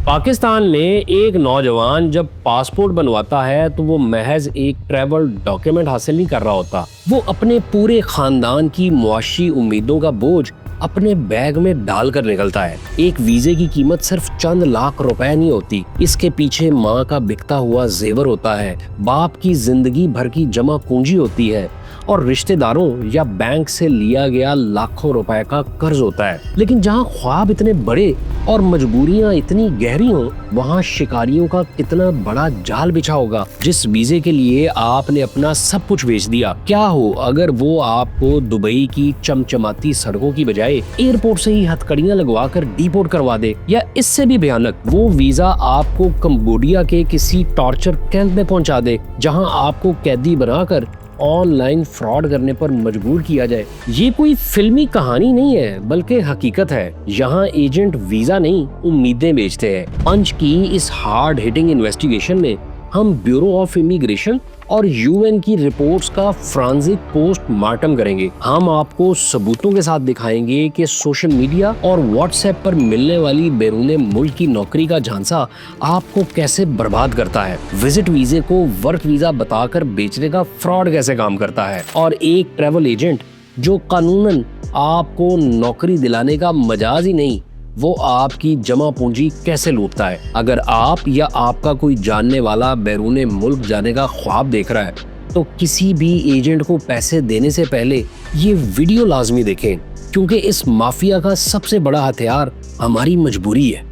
پاکستان میں ایک نوجوان جب پاسپورٹ بنواتا ہے تو وہ محض ایک ٹریول ڈاکیومنٹ حاصل نہیں کر رہا ہوتا، وہ اپنے پورے خاندان کی معاشی امیدوں کا بوجھ اپنے بیگ میں ڈال کر نکلتا ہے۔ ایک ویزے کی قیمت صرف چند لاکھ روپے نہیں ہوتی، اس کے پیچھے ماں کا بکتا ہوا زیور ہوتا ہے، باپ کی زندگی بھر کی جمع پونجی ہوتی ہے اور رشتہ داروں یا بینک سے لیا گیا لاکھوں روپے کا قرض ہوتا ہے۔ لیکن جہاں خواب اتنے بڑے اور مجبوریاں اتنی گہری ہوں، وہاں شکاریوں کا کتنا بڑا جال بچھا ہوگا۔ جس ویزے کے لیے آپ نے اپنا سب کچھ بیچ دیا، کیا ہو اگر وہ آپ کو دبئی کی چمچماتی سڑکوں کی بجائے ایئرپورٹ سے ہی ہتھکڑیاں لگوا کر ڈیپورٹ کروا دے، یا اس سے بھی بھیانک وہ ویزا آپ کو کمبوڈیا کے کسی ٹارچر کیمپ میں پہنچا دے جہاں آپ کو قیدی بنا کر آن لائن فراڈ کرنے پر مجبور کیا جائے۔ یہ کوئی فلمی کہانی نہیں ہے بلکہ حقیقت ہے۔ یہاں ایجنٹ ویزا نہیں، امیدیں بیچتے ہیں۔ پنچ کی اس ہارڈ ہٹنگ انویسٹیگیشن میں ہم بیورو آف امیگریشن اور UN کی رپورٹس کا فرانزک پوسٹ مارٹم کریں گے۔ ہم آپ کو ثبوتوں کے ساتھ دکھائیں گے کہ سوشل میڈیا اور واٹس ایپ پر ملنے والی بیرون ملک کی نوکری کا جھانسا آپ کو کیسے برباد کرتا ہے، وزٹ ویزے کو ورک ویزا بتا کر بیچنے کا فراڈ کیسے کام کرتا ہے، اور ایک ٹریول ایجنٹ جو قانوناً آپ کو نوکری دلانے کا مجاز ہی نہیں، وہ آپ کی جمع پونجی کیسے لوٹتا ہے۔ اگر آپ یا آپ کا کوئی جاننے والا بیرون ملک جانے کا خواب دیکھ رہا ہے تو کسی بھی ایجنٹ کو پیسے دینے سے پہلے یہ ویڈیو لازمی دیکھیں، کیونکہ اس مافیا کا سب سے بڑا ہتھیار ہماری مجبوری ہے۔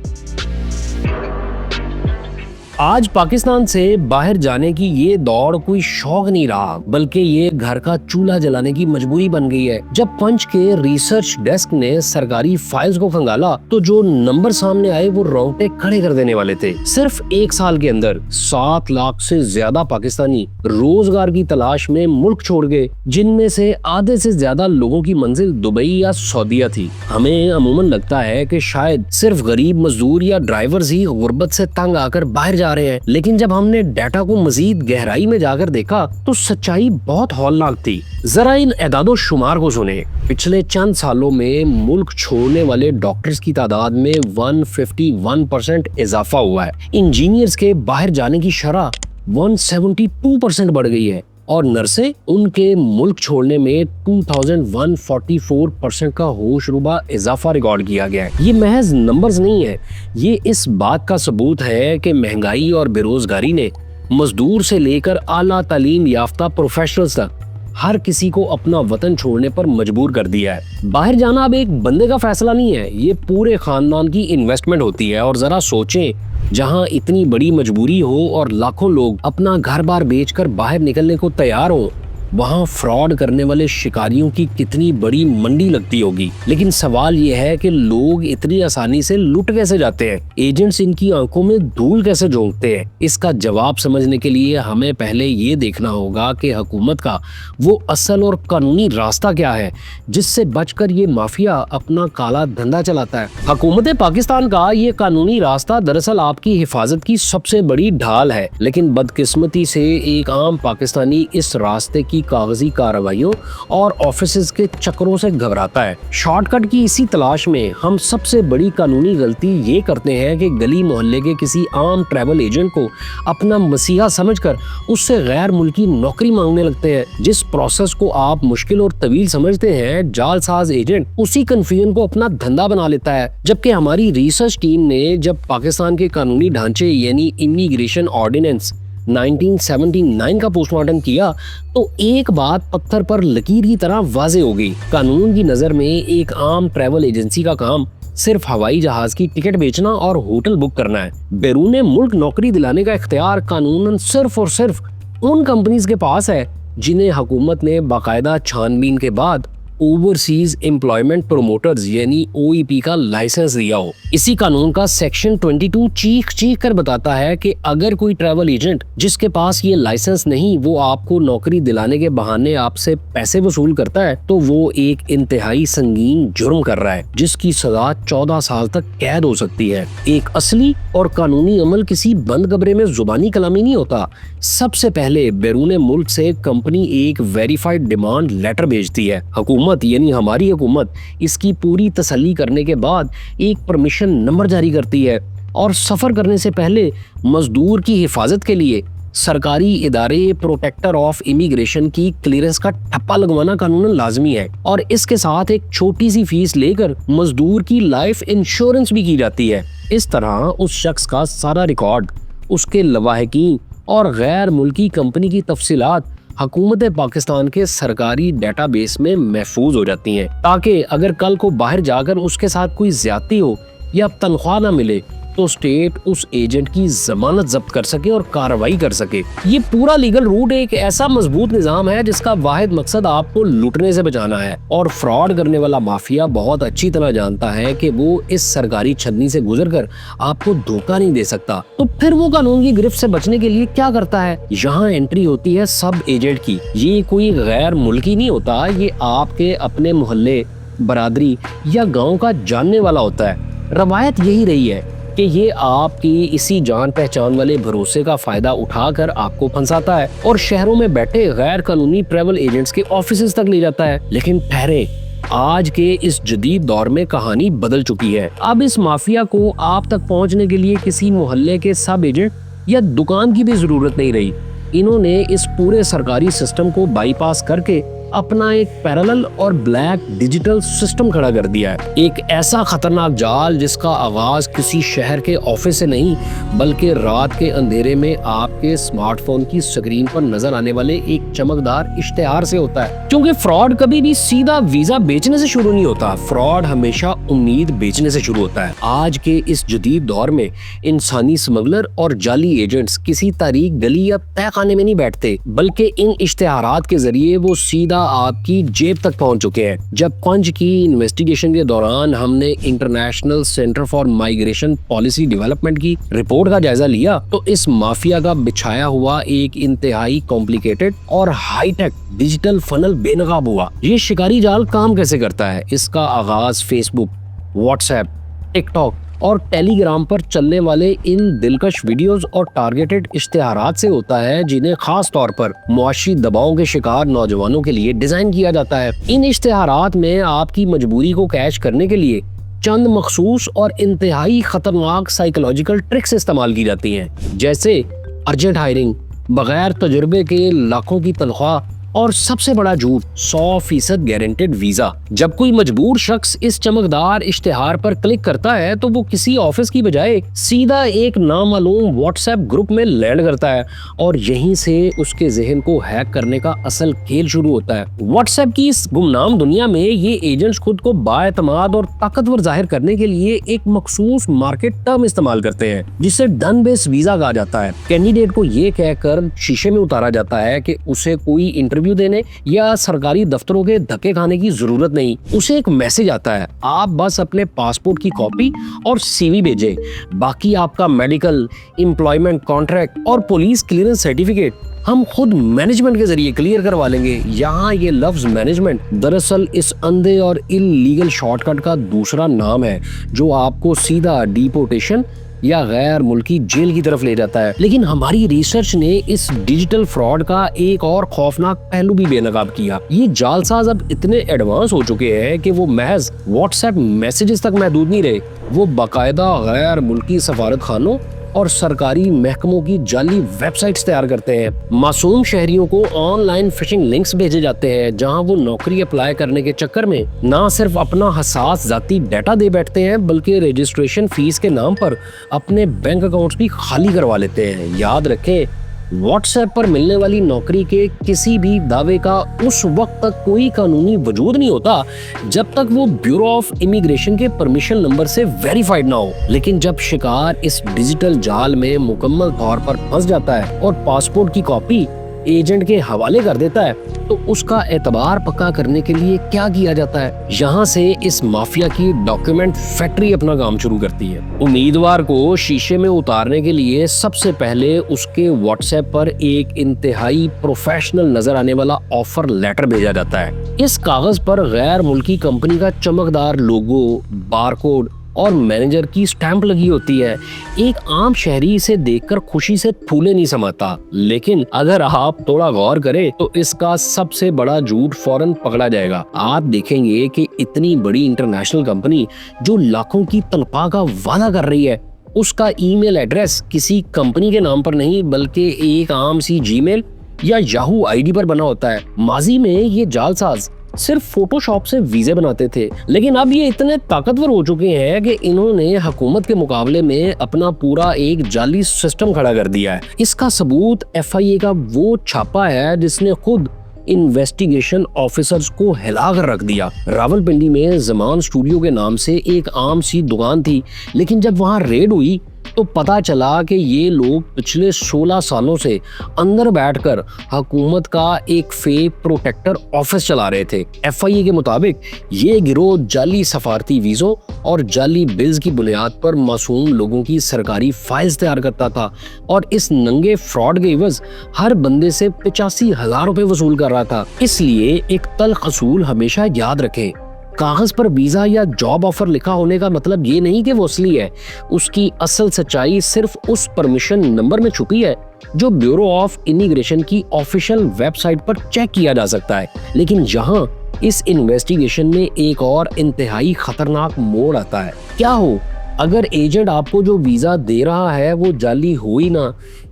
آج پاکستان سے باہر جانے کی یہ دوڑ کوئی شوق نہیں رہا بلکہ یہ گھر کا چولہا جلانے کی مجبوری بن گئی ہے۔ جب پنچ کے ریسرچ ڈیسک نے سرکاری فائلز کو کھنگالا تو جو نمبر سامنے آئے وہ رونگٹے کھڑے کر دینے والے تھے۔ صرف ایک سال کے اندر 7 لاکھ سے زیادہ پاکستانی روزگار کی تلاش میں ملک چھوڑ گئے، جن میں سے آدھے سے زیادہ لوگوں کی منزل دبئی یا سعودیہ تھی۔ ہمیں عموماً لگتا ہے کہ شاید صرف غریب مزدور یا ڈرائیورز ہی غربت سے تنگ آ کر باہر جا رہے ہیں، لیکن جب ہم نے ڈیٹا کو مزید گہرائی میں جا کر دیکھا تو سچائی بہت ہولناک تھی۔ ذرا ان اعداد و شمار کو سنیں۔ پچھلے چند سالوں میں ملک چھوڑنے والے ڈاکٹرز کی تعداد میں 151% اضافہ ہوا ہے۔ انجینئرز کے باہر جانے کی شرح 172% بڑھ گئی ہے، اور نرسیں ان کے ملک چھوڑنے میں 2144% کا ہوش ربا اضافہ ریکارڈ کیا گیا ہے۔ یہ محض نمبرز نہیں ہے، یہ اس بات کا ثبوت ہے کہ مہنگائی اور بے روزگاری نے مزدور سے لے کر اعلیٰ تعلیم یافتہ پروفیشنلز تک ہر کسی کو اپنا وطن چھوڑنے پر مجبور کر دیا ہے۔ باہر جانا اب ایک بندے کا فیصلہ نہیں ہے، یہ پورے خاندان کی انویسٹمنٹ ہوتی ہے۔ اور ذرا سوچیں، جہاں اتنی بڑی مجبوری ہو اور لاکھوں لوگ اپنا گھر بار بیچ کر باہر نکلنے کو تیار ہوں، وہاں فراڈ کرنے والے شکاریوں کی کتنی بڑی منڈی لگتی ہوگی۔ لیکن سوال یہ ہے کہ لوگ اتنی آسانی سے لٹ کیسے جاتے ہیں؟ ایجنٹس ان کی آنکھوں میں دھول کیسے جھونکتے ہیں؟ اس کا جواب سمجھنے کے لیے ہمیں پہلے یہ دیکھنا ہوگا کہ حکومت کا وہ اصل اور قانونی راستہ کیا ہے جس سے بچ کر یہ مافیا اپنا کالا دھندا چلاتا ہے۔ حکومت پاکستان کا یہ قانونی راستہ دراصل آپ کی حفاظت کی سب سے بڑی ڈھال ہے، لیکن بدقسمتی سے ایک عام پاکستانی اس راستے کی کاغذی کارروائیوں اور آفیسز کے چکروں سے گھبراتا ہے۔ شارٹ کٹ کی اسی تلاش میں ہم سب سے بڑی قانونی غلطی یہ کرتے ہیں کہ گلی محلے کے کسی عام ٹریول ایجنٹ کو اپنا مسیحا سمجھ کر اس سے غیر ملکی نوکری مانگنے لگتے ہیں۔ جس پروسیس کو آپ مشکل اور طویل سمجھتے ہیں، جعل ساز ایجنٹ اسی کنفیوژن کو اپنا دھندا بنا لیتا ہے۔ جبکہ ہماری ریسرچ ٹیم نے جب پاکستان کے قانونی ڈھانچے یعنی امیگریشن آرڈیننس 1979 کا پوسٹ مارٹم کیا تو ایک بات پتھر پر لکیر کی طرح واضح ہو گئی۔ قانون کی نظر میں ایک عام ٹریول ایجنسی کا کام صرف ہوائی جہاز کی ٹکٹ بیچنا اور ہوٹل بک کرنا ہے۔ بیرون ملک نوکری دلانے کا اختیار قانوناً صرف اور صرف ان کمپنیز کے پاس ہے جنہیں حکومت نے باقاعدہ چھان بین کے بعد اوورسیز امپلائمنٹ پروموٹرز یعنی OEP کا لائسنس دیا ہو۔ اسی قانون کا سیکشن 22 چیخ کر بتاتا ہے کہ اگر کوئی ٹریول ایجنٹ جس کے پاس یہ لائسنس نہیں وہ آپ کو نوکری دلانے کے بہانے آپ سے پیسے وصول کرتا ہے تو وہ ایک انتہائی سنگین جرم کر رہا ہے جس کی سزا 14 سال تک قید ہو سکتی ہے۔ ایک اصلی اور قانونی عمل کسی بند کمرے میں زبانی کلامی نہیں ہوتا۔ سب سے پہلے بیرون ملک سے کمپنی ایک ویریفائڈ ڈیمانڈ لیٹر بھیجتی ہے۔ حکومت یعنی ہماری حکومت اس کی پوری تسلی کرنے کے بعد ایک پرمیشن نمبر جاری کرتی ہے۔ اور سفر کرنے سے پہلے مزدور کی حفاظت کے لیے سرکاری ادارے پروٹیکٹر آف امیگریشن کی کلیئرنس کا ٹھپا لگوانا قانوناً لازمی ہے، اور اس کے ساتھ ایک چھوٹی سی فیس لے کر مزدور کی لائف انشورنس بھی کی جاتی ہے۔ اس طرح اس شخص کا سارا ریکارڈ، اس کے لواحقین اور غیر ملکی کمپنی کی تفصیلات حکومت پاکستان کے سرکاری ڈیٹا بیس میں محفوظ ہو جاتی ہیں، تاکہ اگر کل کو باہر جا کر اس کے ساتھ کوئی زیادتی ہو یا تنخواہ نہ ملے تو اسٹیٹ اس ایجنٹ کی ضمانت ضبط کر سکے اور کارروائی کر سکے۔ یہ پورا لیگل روٹ ایک ایسا مضبوط نظام ہے جس کا واحد مقصد آپ کو لوٹنے سے بچانا ہے، اور فراڈ کرنے والا مافیا بہت اچھی طرح جانتا ہے کہ وہ اس سرکاری چھلنی سے گزر کر آپ کو دھوکہ نہیں دے سکتا۔ تو پھر وہ قانون کی گرفت سے بچنے کے لیے کیا کرتا ہے؟ یہاں انٹری ہوتی ہے سب ایجنٹ کی۔ یہ کوئی غیر ملکی نہیں ہوتا، یہ آپ کے اپنے محلے، برادری یا گاؤں کا جاننے والا ہوتا ہے۔ روایت یہی رہی ہے کہ یہ آپ کی اسی جان پہچان والے بھروسے کا فائدہ اٹھا کر آپ کو پھنساتا ہے اور شہروں میں بیٹھے غیر قانونی ٹریول ایجنٹس کے آفیسز تک لے جاتا ہے۔ لیکن ٹھہرے، آج کے اس جدید دور میں کہانی بدل چکی ہے۔ اب اس مافیا کو آپ تک پہنچنے کے لیے کسی محلے کے سب ایجنٹ یا دکان کی بھی ضرورت نہیں رہی۔ انہوں نے اس پورے سرکاری سسٹم کو بائی پاس کر کے اپنا ایک پیرالل اور بلیک ڈیجیٹل سسٹم کھڑا کر دیا ہے، ایک ایسا خطرناک جال جس کا آغاز کسی شہر کے آفس سے نہیں بلکہ رات کے اندھیرے میں آپ کے اسمارٹ فون کی سکرین پر نظر آنے والے ایک چمکدار اشتہار سے ہوتا ہے۔ کیونکہ فراڈ کبھی بھی سیدھا ویزا بیچنے سے شروع نہیں ہوتا، فراڈ ہمیشہ امید بیچنے سے شروع ہوتا ہے۔ آج کے اس جدید دور میں انسانی سمگلر اور جعلی ایجنٹس کسی تاریک گلی یا تہہ خانے میں نہیں بیٹھتے، بلکہ ان اشتہارات کے ذریعے وہ سیدھا آپ کی جیب تک پہنچ چکے ہیں۔ جب پنچ کی انویسٹیگیشن کے دوران ہم نے international centre for migration policy development کی رپورٹ کا جائزہ لیا تو اس مافیا کا بچھایا ہوا ایک انتہائی کمپلیکیٹڈ اور ہائی ٹیک ڈیجیٹل فنل بے نقاب ہوا۔ یہ شکاری جال کام کیسے کرتا ہے؟ اس کا آغاز فیس بک، واٹس ایپ، ٹک ٹاک اور ٹیلی گرام پر چلنے والے ان دلکش ویڈیوز اور ٹارگیٹڈ اشتہارات سے ہوتا ہے، جنہیں خاص طور پر معاشی دباؤ کے شکار نوجوانوں کے لیے ڈیزائن کیا جاتا ہے۔ ان اشتہارات میں آپ کی مجبوری کو کیچ کرنے کے لیے چند مخصوص اور انتہائی خطرناک سائیکولوجیکل ٹرکس استعمال کی جاتی ہیں، جیسے ارجنٹ ہائرنگ، بغیر تجربے کے لاکھوں کی تنخواہ اور سب سے بڑا جھوٹ 100% گارنٹیڈ ویزا۔ جب کوئی مجبور شخص اس چمکدار اشتہار پر کلک کرتا ہے تو وہ کسی آفس کی بجائے سیدھا ایک نامعلوم واٹس ایپ گروپ میں لینڈ کرتا ہے، اور یہیں سے اس کے ذہن کو ہیک کرنے کا اصل کھیل شروع ہوتا ہے۔ واٹس ایپ کی اس گمنام دنیا میں یہ ایجنٹس خود کو بااعتماد اور طاقتور ظاہر کرنے کے لیے ایک مخصوص مارکیٹ ٹرم استعمال کرتے ہیں جسے ڈن بیس ویزا کہا جاتا ہے۔ کینڈیڈیٹ کو یہ کہہ کر شیشے میں اتارا جاتا ہے کہ اسے کوئی انٹرویو دینے یا سرکاری دفتروں کے دھکے کھانے کی ضرورت نہیں، اسے ایک میسج آتا ہے، آپ بس اپنے پاسپورٹ کی کاپی اور سی وی بھیجیں، باقی آپ کا میڈیکل، امپلائمنٹ کانٹریکٹ اور پولیس کلیئرنس سرٹیفکیٹ ہم خود مینجمنٹ کے ذریعے کلیئر کروا لیں گے۔ یہاں یہ لفظ مینجمنٹ دراصل اس اندھے اور انلیگل شارٹ کٹ کا دوسرا نام ہے جو آپ کو سیدھا ڈیپورٹیشن یا غیر ملکی جیل کی طرف لے جاتا ہے۔ لیکن ہماری ریسرچ نے اس ڈیجیٹل فراڈ کا ایک اور خوفناک پہلو بھی بے نقاب کیا۔ یہ جعلساز اب اتنے ایڈوانس ہو چکے ہیں کہ وہ محض واٹس ایپ میسیجز تک محدود نہیں رہے، وہ باقاعدہ غیر ملکی سفارت خانوں اور سرکاری محکموں کی جعلی ویب سائٹس تیار کرتے ہیں۔ معصوم شہریوں کو آن لائن فشنگ لنکس بھیجے جاتے ہیں جہاں وہ نوکری اپلائی کرنے کے چکر میں نہ صرف اپنا حساس ذاتی ڈیٹا دے بیٹھتے ہیں بلکہ رجسٹریشن فیس کے نام پر اپنے بینک اکاؤنٹس بھی خالی کروا لیتے ہیں۔ یاد رکھیں، واٹس ایپ پر ملنے والی نوکری کے کسی بھی دعوے کا اس وقت تک کوئی قانونی وجود نہیں ہوتا جب تک وہ بیورو آف امیگریشن کے پرمیشن نمبر سے ویریفائڈ نہ ہو۔ لیکن جب شکار اس ڈیجیٹل جال میں مکمل طور پر پھنس جاتا ہے اور پاسپورٹ کی کاپی ایجنٹ کے حوالے کر دیتا ہے تو اس کا اعتبار پکا کرنے کے لیے کیا کیا جاتا ہے؟ یہاں سے اس مافیا کی ڈاکیومنٹ فیکٹری اپنا کام شروع کرتی ہے۔ امیدوار کو شیشے میں اتارنے کے لیے سب سے پہلے اس کے واٹس ایپ پر ایک انتہائی پروفیشنل نظر آنے والا آفر لیٹر بھیجا جاتا ہے۔ اس کاغذ پر غیر ملکی کمپنی کا چمکدار لوگو، بارکوڈ اور مینیجر کی سٹیمپ لگی ہوتی ہے۔ ایک عام شہری اسے دیکھ کر خوشی سے پھولے نہیں سماتا، لیکن اگر آپ تھوڑا غور کریں تو اس کا سب سے بڑا جھوٹ فوراً پکڑا جائے گا۔ آپ دیکھیں گے کہ اتنی بڑی انٹرنیشنل کمپنی جو لاکھوں کی تنخواہ کا وعدہ کر رہی ہے اس کا ای میل ایڈریس کسی کمپنی کے نام پر نہیں بلکہ ایک عام سی جی میل یا یاہو آئی ڈی پر بنا ہوتا ہے۔ ماضی میں یہ جعل ساز صرف فوٹو شاپ سے ویزے بناتے تھے، لیکن اب یہ اتنے طاقتور ہو چکے ہیں کہ انہوں نے حکومت کے مقابلے میں اپنا پورا ایک جعلی سسٹم کھڑا کر دیا ہے۔ اس کا ثبوت ایف آئی اے کا وہ چھاپا ہے جس نے خود انویسٹیگیشن آفیسرز کو ہلا کر رکھ دیا۔ راولپنڈی میں زمان اسٹوڈیو کے نام سے ایک عام سی دکان تھی، لیکن جب وہاں ریڈ ہوئی تو پتا چلا کہ یہ لوگ پچھلے 16 سالوں سے اندر بیٹھ کر حکومت کا ایک فیک پروٹیکٹر آفس چلا رہے تھے۔ ایف آئی اے کے مطابق یہ گروہ جعلی سفارتی ویزوں اور جعلی بلز کی بنیاد پر معصوم لوگوں کی سرکاری فائلز تیار کرتا تھا اور اس ننگے فراڈ کے عوض ہر بندے سے 85,000 روپے وصول کر رہا تھا۔ اس لیے ایک تلخ اصول ہمیشہ یاد رکھیں، کاغذ پر ویزا یا جاب آفر لکھا ہونے کا مطلب یہ نہیں کہ وہ اصلی ہے۔ اس کی اصل سچائی صرف اس پرمیشن نمبر میں چھپی ہے جو بیورو آف امیگریشن کی آفیشیل ویب سائٹ پر چیک کیا جا سکتا ہے۔ لیکن یہاں اس انویسٹیگیشن میں ایک اور انتہائی خطرناک موڑ آتا ہے۔ کیا ہو اگر ایجنٹ آپ کو جو ویزا دے رہا ہے وہ جعلی ہو ہی نہ؟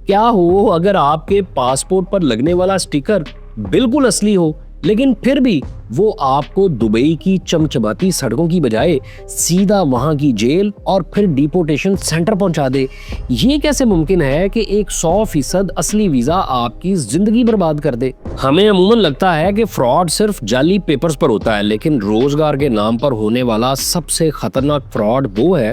کیا ہو اگر آپ کے پاسپورٹ پر لگنے والا سٹیکر بالکل اصلی ہو لیکن پھر بھی وہ آپ کو دبئی کی چمچماتی سڑکوں کی بجائے سیدھا وہاں کی جیل اور پھر ڈیپورٹیشن سینٹر پہنچا دے؟ یہ کیسے ممکن ہے کہ ایک 100% اصلی ویزا آپ کی زندگی برباد کر دے؟ ہمیں عموماً لگتا ہے کہ فراڈ صرف جعلی پیپرز پر ہوتا ہے، لیکن روزگار کے نام پر ہونے والا سب سے خطرناک فراڈ وہ ہے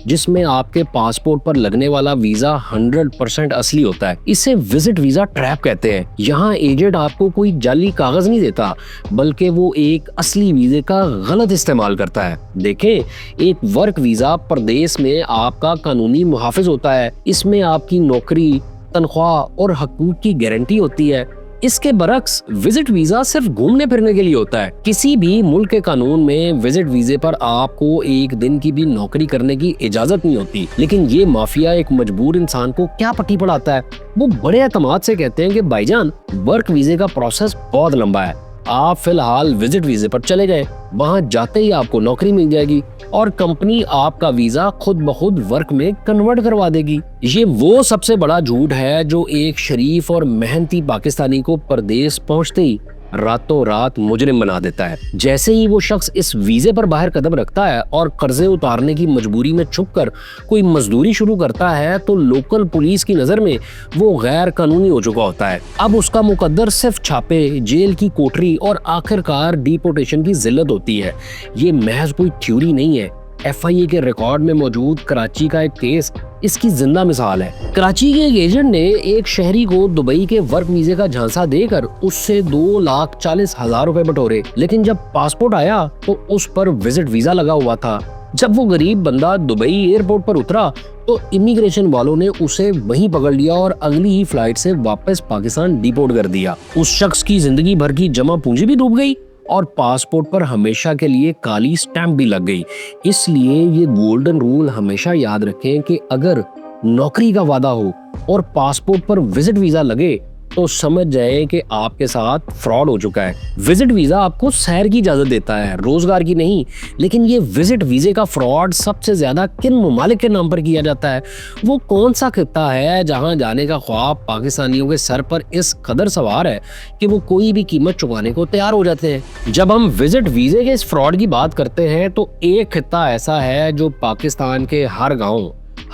جس میں آپ کے پاسپورٹ پر لگنے والا ویزا 100% اصلی ہوتا ہے۔ اسے وزٹ ویزا ٹریپ کہتے ہیں۔ یہاں ایجنٹ آپ کو کوئی جعلی کاغذ نہیں دیتا بلکہ وہ ایک اصلی ویزے کا غلط استعمال کرتا ہے۔ دیکھیں، ایک ورک ویزا پردیس میں آپ کا قانونی محافظ ہوتا ہے، اس میں آپ کی نوکری، تنخواہ اور حقوق کی گارنٹی ہوتی ہے۔ اس کے برعکس وزٹ ویزا صرف گھومنے پھرنے کے لیے ہوتا ہے۔ کسی بھی ملک کے قانون میں وزٹ ویزے پر آپ کو ایک دن کی بھی نوکری کرنے کی اجازت نہیں ہوتی، لیکن یہ مافیا ایک مجبور انسان کو کیا پٹی پڑھاتا ہے؟ وہ بڑے اعتماد سے کہتے ہیں کہ بھائی جان، ورک ویزے کا پروسیس بہت لمبا ہے، آپ فی الحال وزٹ ویزے پر چلے جائیں، وہاں جاتے ہی آپ کو نوکری مل جائے گی اور کمپنی آپ کا ویزا خود بخود ورک میں کنورٹ کروا دے گی۔ یہ وہ سب سے بڑا جھوٹ ہے جو ایک شریف اور محنتی پاکستانی کو پردیس پہنچتے ہی راتوں رات مجرم بنا دیتا ہے۔ جیسے ہی وہ شخص اس ویزے پر باہر قدم رکھتا ہے اور قرضے اتارنے کی مجبوری میں چھپ کر کوئی مزدوری شروع کرتا ہے تو لوکل پولیس کی نظر میں وہ غیر قانونی ہو چکا ہوتا ہے۔ اب اس کا مقدر صرف چھاپے، جیل کی کوٹری اور آخر کار ڈیپورٹیشن کی ذلت ہوتی ہے۔ یہ محض کوئی تھیوری نہیں ہے۔ ایف آئی اے کے ریکارڈ میں موجود کراچی کا ایک کیس اس کی زندہ مثال ہے۔ کراچی کے ایک ایجنٹ نے ایک شہری کو دبئی کے ورک ویزے کا جھانسا دے کر اس سے 2,40,000 روپے بٹورے، لیکن جب پاسپورٹ آیا تو اس پر وزٹ ویزا لگا ہوا تھا۔ جب وہ غریب بندہ دبئی ایئرپورٹ پر اترا تو امیگریشن والوں نے اسے وہیں پکڑ لیا اور اگلی ہی فلائٹ سے واپس پاکستان ڈیپورٹ کر دیا۔ اس شخص کی زندگی بھر کی جمع پونجی بھی ڈوب گئی اور پاسپورٹ پر ہمیشہ کے لیے کالی سٹیمپ بھی لگ گئی۔ اس لیے یہ گولڈن رول ہمیشہ یاد رکھیں کہ اگر نوکری کا وعدہ ہو اور پاسپورٹ پر وزٹ ویزا لگے تو سمجھ جائیں کہ آپ کے ساتھ فراڈ ہو چکا ہے۔ وزٹ ویزا آپ کو سیر کی اجازت دیتا ہے، روزگار کی نہیں، لیکن یہ وزٹ ویزے کا فراڈ سب سے زیادہ کن ممالک کے نام پر کیا جاتا ہے؟ وہ کون سا خطہ ہے جہاں جانے کا خواب پاکستانیوں کے سر پر اس قدر سوار ہے کہ وہ کوئی بھی قیمت چکانے کو تیار ہو جاتے ہیں؟ جب ہم وزٹ ویزے کے اس فراڈ کی بات کرتے ہیں تو ایک خطہ ایسا ہے جو پاکستان کے ہر گاؤں،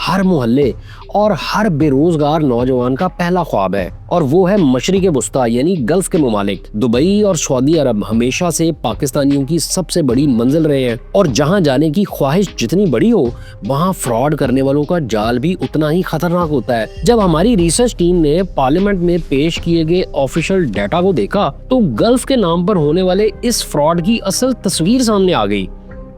ہر محلے اور ہر بے روزگار نوجوان کا پہلا خواب ہے، اور وہ ہے مشرق وسطیٰ یعنی گلف کے ممالک۔ دبئی اور سعودی عرب ہمیشہ سے پاکستانیوں کی سب سے بڑی منزل رہے ہیں، اور جہاں جانے کی خواہش جتنی بڑی ہو وہاں فراڈ کرنے والوں کا جال بھی اتنا ہی خطرناک ہوتا ہے۔ جب ہماری ریسرچ ٹیم نے پارلیمنٹ میں پیش کیے گئے آفیشیل ڈیٹا کو دیکھا تو گلف کے نام پر ہونے والے اس فراڈ کی اصل تصویر سامنے آ گئی۔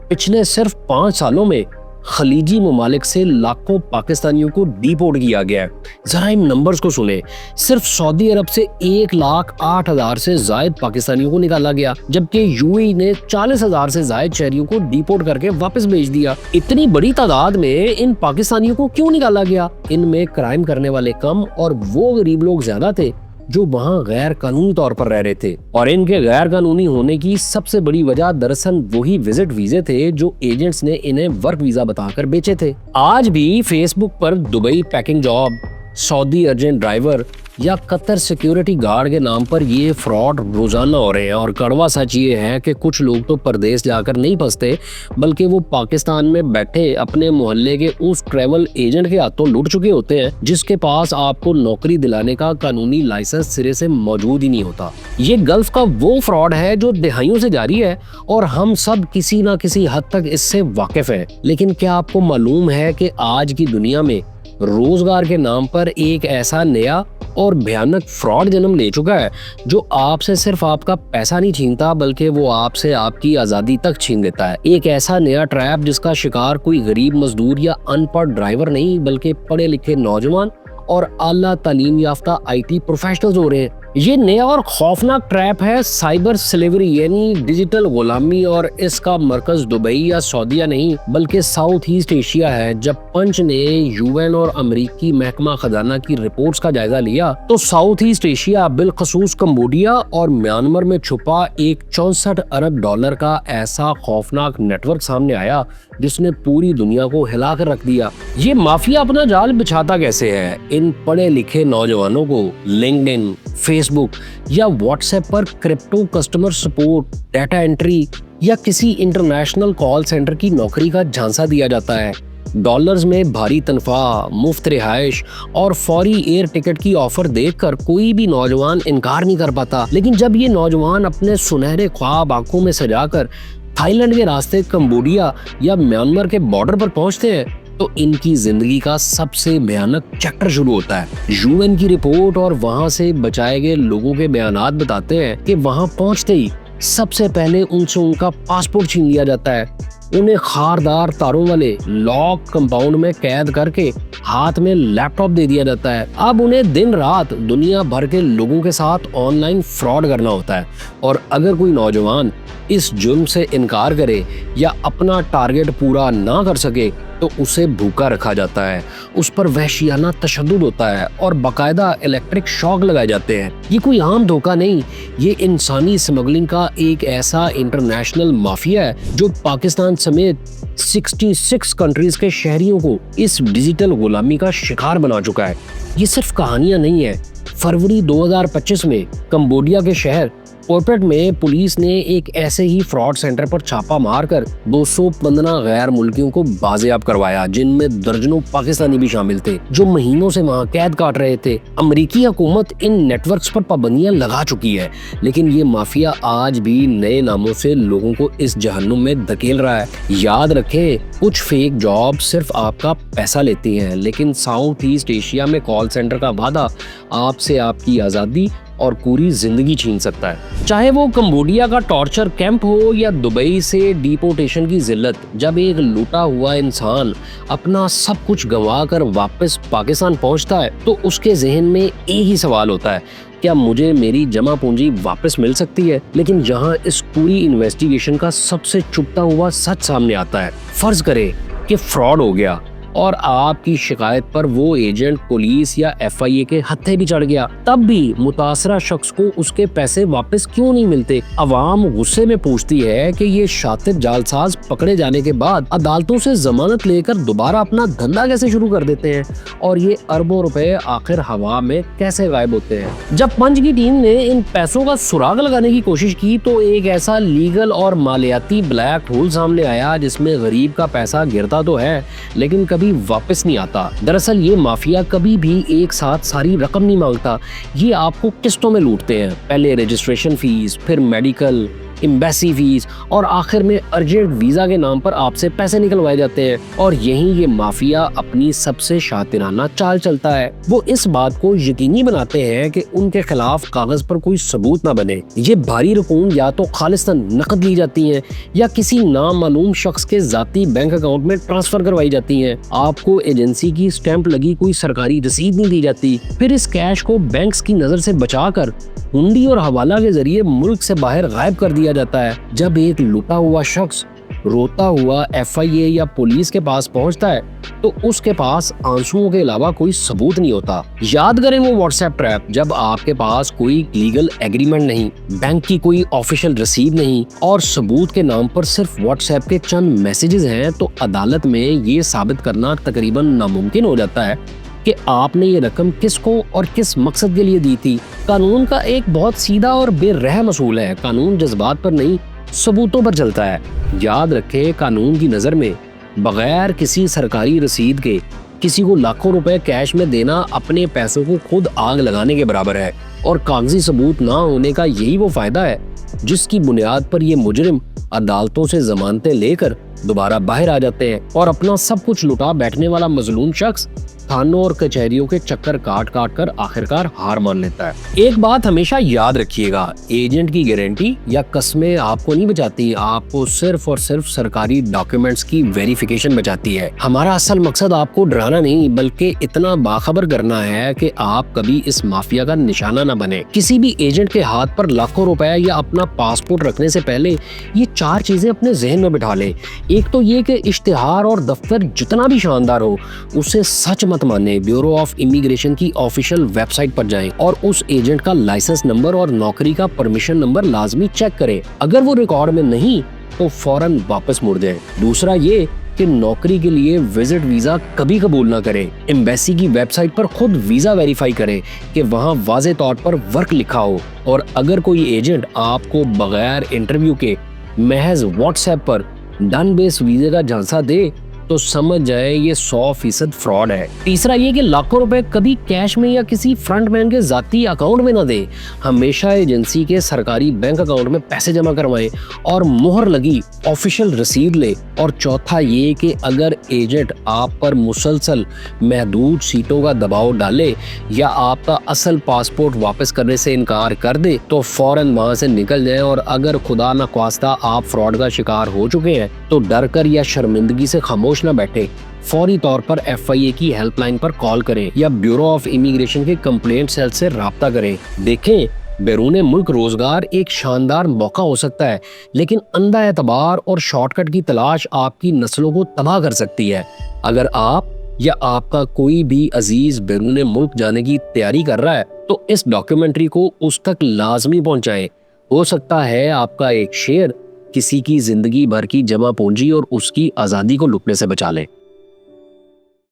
پچھلے صرف 5 سالوں میں خلیجی ممالک سے لاکھوں پاکستانیوں کو ڈیپورٹ کیا گیا ہے۔ ذرا ان نمبرز کو سنیں، صرف سعودی عرب سے 1,08,000 سے زائد پاکستانیوں کو نکالا گیا، جبکہ یو اے ای نے 40,000 سے زائد شہریوں کو ڈیپورٹ کر کے واپس بھیج دیا۔ اتنی بڑی تعداد میں ان پاکستانیوں کو کیوں نکالا گیا؟ ان میں کرائم کرنے والے کم اور وہ غریب لوگ زیادہ تھے جو وہاں غیر قانونی طور پر رہ رہے تھے، اور ان کے غیر قانونی ہونے کی سب سے بڑی وجہ دراصل وہی وزٹ ویزے تھے جو ایجنٹس نے انہیں ورک ویزا بتا کر بیچے تھے۔ آج بھی فیس بک پر دبئی پیکنگ جاب، سعودی ارجنٹ ڈرائیور یا قطر سیکیورٹی گارڈ کے نام پر یہ فراڈ روزانہ ہو رہے ہیں، اور کڑوا سچ یہ ہے کہ کچھ لوگ تو پردیس جا کر نہیں پھنستے بلکہ وہ پاکستان میں بیٹھے اپنے محلے کے اس ٹریول ایجنٹ کے ہاتھوں لوٹ چکے ہوتے ہیں جس کے پاس آپ کو نوکری دلانے کا قانونی لائسنس سرے سے موجود ہی نہیں ہوتا۔ یہ گلف کا وہ فراڈ ہے جو دہائیوں سے جاری ہے اور ہم سب کسی نہ کسی حد تک اس سے واقف ہیں، لیکن کیا آپ کو معلوم ہے کہ آج کی دنیا میں روزگار کے نام پر ایک ایسا نیا اور بھیانک فراڈ جنم لے چکا ہے جو آپ سے صرف آپ کا پیسہ نہیں چھینتا بلکہ وہ آپ سے آپ کی آزادی تک چھین لیتا ہے۔ ایک ایسا نیا ٹریپ جس کا شکار کوئی غریب مزدور یا ان پڑھ ڈرائیور نہیں بلکہ پڑھے لکھے نوجوان اور اعلیٰ تعلیم یافتہ آئی ٹی پروفیشنلز ہو رہے ہیں۔ یہ نیا اور خوفناک ٹریپ ہے سائبر سلیوری یعنی ڈیجیٹل غلامی، اور اس کا مرکز دبئی یا سعودیہ نہیں بلکہ ساؤتھ ایسٹ ایشیا ہے۔ جب پنچ نے یو این اور امریکی محکمہ خزانہ کی رپورٹس کا جائزہ لیا تو ساؤتھ ایسٹ ایشیا بالخصوص کمبوڈیا اور میانمار میں چھپا ایک 64 ارب ڈالر کا ایسا خوفناک نیٹ ورک سامنے آیا جس نے پوری دنیا کو ہلا کر رکھ دیا۔ یہ مافیا اپنا جال بچھاتا کیسے ہے؟ ان پڑھے لکھے نوجوانوں کو لنکڈ ان، فیس بک یا واٹس ایپ پر crypto customer support, data entry یا کسی انٹرنیشنل کال سینٹر کی نوکری کا جھانسا دیا جاتا ہے۔ ڈالرز میں بھاری تنخواہ، مفت رہائش اور فوری ایئر ٹکٹ کی آفر دیکھ کر کوئی بھی نوجوان انکار نہیں کر پاتا، لیکن جب یہ نوجوان اپنے سنہرے خواب آنکھوں میں سجا کر تھائی لینڈ کے راستے کمبوڈیا یا میانمار کے بارڈر پر پہنچتے ہیں تو ان کی زندگی کا سب سے بھیانک چیپٹر شروع ہوتا ہے۔ یو این کی رپورٹ اور وہاں سے بچائے گئے لوگوں کے بیانات بتاتے ہیں کہ وہاں پہنچتے ہی سب سے پہلے ان سے ان کا پاسپورٹ چھین لیا جاتا ہے، انہیں خاردار تاروں والے لاک کمپاؤنڈ میں قید کر کے ہاتھ میں لیپ ٹاپ دے دیا جاتا ہے۔ اب انہیں دن رات دنیا بھر کے لوگوں کے ساتھ آن لائن فراڈ کرنا ہوتا ہے، اور اگر کوئی نوجوان اس جرم سے انکار کرے یا اپنا ٹارگٹ پورا نہ کر سکے تو اسے بھوکا رکھا جاتا ہے، اس پر وحشیانہ تشدد ہوتا ہے اور باقاعدہ الیکٹرک شاک لگائے جاتے ہیں۔ یہ کوئی عام دھوکہ نہیں، یہ انسانی اسمگلنگ کا ایک ایسا انٹرنیشنل مافیا ہے جو پاکستان سمیت 66 کنٹریز کے شہریوں کو اس ڈیجیٹل غلامی کا شکار بنا چکا ہے۔ یہ صرف کہانیاں نہیں ہیں۔ فروری 2025 میں کمبوڈیا کے شہر پورپٹ میں پولیس نے ایک ایسے ہی فراڈ سینٹر پر چھاپا مار کر 215 غیر ملکیوں کو بازیاب کروایا، جن میں درجنوں پاکستانی بھی شامل تھے جو مہینوں سے وہاں قید کاٹ رہے تھے۔ امریکی حکومت ان نیٹ ورکس پر پابندیاں لگا چکی ہے، لیکن یہ مافیا آج بھی نئے ناموں سے لوگوں کو اس جہنم میں دھکیل رہا ہے۔ یاد رکھیں، کچھ فیک جاب صرف آپ کا پیسہ لیتی ہیں، لیکن ساؤتھ ایسٹ ایشیا میں کال سینٹر کا وعدہ آپ سے آپ کی آزادی اور پوری زندگی چھین سکتا ہے۔ چاہے وہ کمبوڈیا کا ٹارچر کیمپ ہو یا دبئی سے ڈیپورٹیشن کی ذلت، جب ایک لوٹا ہوا انسان اپنا سب کچھ گنوا کر واپس پاکستان پہنچتا ہے تو اس کے ذہن میں ایک ہی سوال ہوتا ہے، کیا مجھے میری جمع پونجی واپس مل سکتی ہے؟ لیکن جہاں اس پوری انویسٹیگیشن کا سب سے چھپتا ہوا سچ سامنے آتا ہے، فرض کرے کہ فراڈ ہو گیا اور آپ کی شکایت پر وہ ایجنٹ پولیس یا ایف آئی اے کے ہتھے بھی چڑھ گیا، تب بھی متاثرہ شخص کو اس کے پیسے واپس کیوں نہیں ملتے؟ عوام غصے میں پوچھتی ہے کہ یہ شاطر جعلساز پکڑے جانے کے بعد عدالتوں سے ضمانت لے کر دوبارہ اپنا دھندا کیسے شروع کر دیتے ہیں، اور یہ اربوں روپے آخر ہوا میں کیسے غائب ہوتے ہیں؟ جب پنچ کی ٹیم نے ان پیسوں کا سراغ لگانے کی کوشش کی تو ایک ایسا لیگل اور مالیاتی بلیک ہول سامنے آیا جس میں غریب کا پیسہ گرتا تو ہے لیکن کبھی واپس نہیں آتا۔ دراصل یہ مافیا کبھی بھی ایک ساتھ ساری رقم نہیں مانگتا، یہ آپ کو قسطوں میں لوٹتے ہیں، پہلے رجسٹریشن فیس، پھر میڈیکل، ایمبیسی فیس اور آخر میں ارجنٹ ویزا کے نام پر آپ سے پیسے نکلوائے جاتے ہیں۔ اور یہیں یہ مافیا اپنی سب سے شاطرانہ چال چلتا ہے، وہ اس بات کو یقینی بناتے ہیں کہ ان کے خلاف کاغذ پر کوئی ثبوت نہ بنے۔ یہ بھاری رقوم یا تو خالصتاً نقد لی جاتی ہیں یا کسی نامعلوم شخص کے ذاتی بینک اکاؤنٹ میں ٹرانسفر کروائی جاتی ہیں۔ آپ کو ایجنسی کی سٹیمپ لگی کوئی سرکاری رسید نہیں دی جاتی، پھر اس کیش کو بینکس کی نظر سے بچا کر ہنڈی اور حوالہ کے ذریعے ملک سے باہر غائب کر دیا جاتا ہے۔ جب ایک لوٹا ہوا شخص روتا ہوا FIA یا پولیس کے پاس پہنچتا ہے تو اس کے پاس آنسوؤں کے علاوہ کوئی ثبوت نہیں ہوتا۔ یاد کریں وہ واٹس ایپ ٹریپ، جب آپ کے پاس کوئی لیگل ایگریمنٹ نہیں، بینک کی کوئی آفیشیل رسید نہیں اور ثبوت کے نام پر صرف واٹس ایپ کے چند میسیجز ہیں، تو عدالت میں یہ ثابت کرنا تقریباً ناممکن ہو جاتا ہے کہ آپ نے یہ رقم کس کو اور کس مقصد کے لیے دی تھی۔ قانون کا ایک بہت سیدھا اور بے رحم اصول ہے، قانون جذبات پر نہیں، ثبوتوں پر چلتا ہے۔ یاد رکھیں، قانون کی نظر میں بغیر کسی سرکاری رسید کے کسی کو لاکھوں روپے کیش میں دینا اپنے پیسوں کو خود آگ لگانے کے برابر ہے، اور کاغذی ثبوت نہ ہونے کا یہی وہ فائدہ ہے جس کی بنیاد پر یہ مجرم عدالتوں سے ضمانتیں لے کر دوبارہ باہر آ جاتے ہیں، اور اپنا سب کچھ لٹا بیٹھنے والا مظلوم شخص تھانوں اور کچہریوں کے چکر کاٹ کر آخرکار ہار مان لیتا ہے۔ ایک بات ہمیشہ یاد رکھیے گا، ایجنٹ کی گارنٹی یا قسمیں آپ کو نہیں بچاتی، آپ کو صرف اور صرف سرکاری ڈاکیومنٹس کی ویریفیکیشن بچاتی ہے۔ ہمارا اصل مقصد آپ کو ڈرانا نہیں بلکہ اتنا باخبر کرنا ہے کہ آپ کبھی اس مافیا کا نشانہ نہ بنے۔ کسی بھی ایجنٹ کے ہاتھ پر لاکھوں روپے یا اپنا پاسپورٹ رکھنے سے پہلے یہ 4 چیزیں اپنے ذہن میں بٹھا لیں۔ ایک تو یہ کہ اشتہار اور دفتر جتنا بھی شاندار ہو اسے سچ مت مانے، بیورو آف امیگریشن کی آفیشیل ویب سائٹ پر جائیں اور اس ایجنٹ کا لائسنس نمبر اور نوکری کا پرمیشن نمبر لازمی چیک کریں۔ اگر وہ ریکارڈ میں نہیں تو فوراً واپس مڑ جائیں۔ دوسرا یہ کہ نوکری کے لیے وزٹ ویزا کبھی قبول نہ کریں۔ ایمبیسی کی ویب سائٹ پر خود ویزا ویریفائی کریں کہ وہاں واضح طور پر ورک لکھا ہو، اور اگر کوئی ایجنٹ آپ کو بغیر انٹرویو کے محض واٹس ایپ پر ڈن بیس ویزے کا جھانسا دے تو سمجھ جائے یہ 100% فراڈ ہے۔ تیسرا یہ کہ لاکھوں روپے کبھی کیش میں یا کسی فرنٹ مین کے ذاتی اکاؤنٹ میں نہ دیں، ہمیشہ ایجنسی کے سرکاری بینک اکاؤنٹ میں پیسے جمع کروائیں اور مہر لگی آفیشیل رسید لیں۔ اور چوتھا یہ کہ اگر ایجنٹ آپ پر مسلسل محدود سیٹوں کا دباؤ ڈالے یا آپ کا اصل پاسپورٹ واپس کرنے سے انکار کر دے تو فوراً وہاں سے نکل جائیں، اور اگر خدا نخواستہ آپ فراڈ کا شکار ہو چکے ہیں تو ڈر کر یا شرمندگی سے خاموش نہ بیٹھے، فوری طور پر FIA کی ہیلپ لائن پر کال کریں یا بیورو آف امیگریشن کے کمپلینٹ سیل سے رابطہ کریں۔ دیکھیں، بیرون ملک روزگار ایک شاندار موقع ہو سکتا ہے، لیکن اندھا اعتبار اور شارٹ کٹ کی تلاش آپ کی نسلوں کو تباہ کر سکتی ہے۔ اگر آپ یا آپ کا کوئی بھی عزیز بیرون ملک جانے کی تیاری کر رہا ہے تو اس ڈاکیومنٹری کو اس تک لازمی پہنچائیں۔ ہو سکتا ہے آپ کا ایک شیئر کسی کی زندگی بھر کی جمع پونجی اور اس کی آزادی کو لٹنے سے بچا لے۔